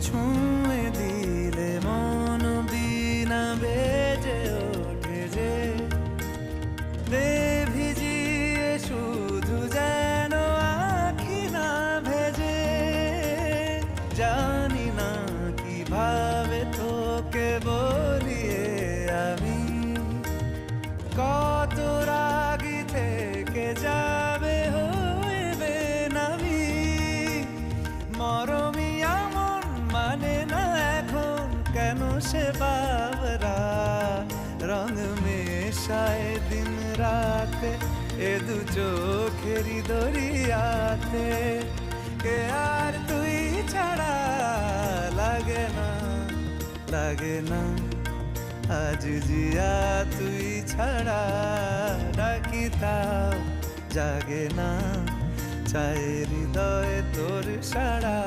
ছুঁয়ে দিলে মন বিনা বেজে ওঠে যে দে ভিজিয়ে শুধু যেন আখি না ভেজে। জানি না কিভাবে তোকে বলিয়ে আমি কত রাগি থেকে যাবে হইবে নামি। মরমি এমন মানে না এখন কেন সে বাবরা রং মেশায় দিন রাতে এ দু চোখেরি দরিয়াতে। কে আর তুই ছাড়া লাগে না লাগে না আজ জিয়া তুই ছাড়া ডাকি তাও জাগে না চায় হৃদয় তোর সাড়া।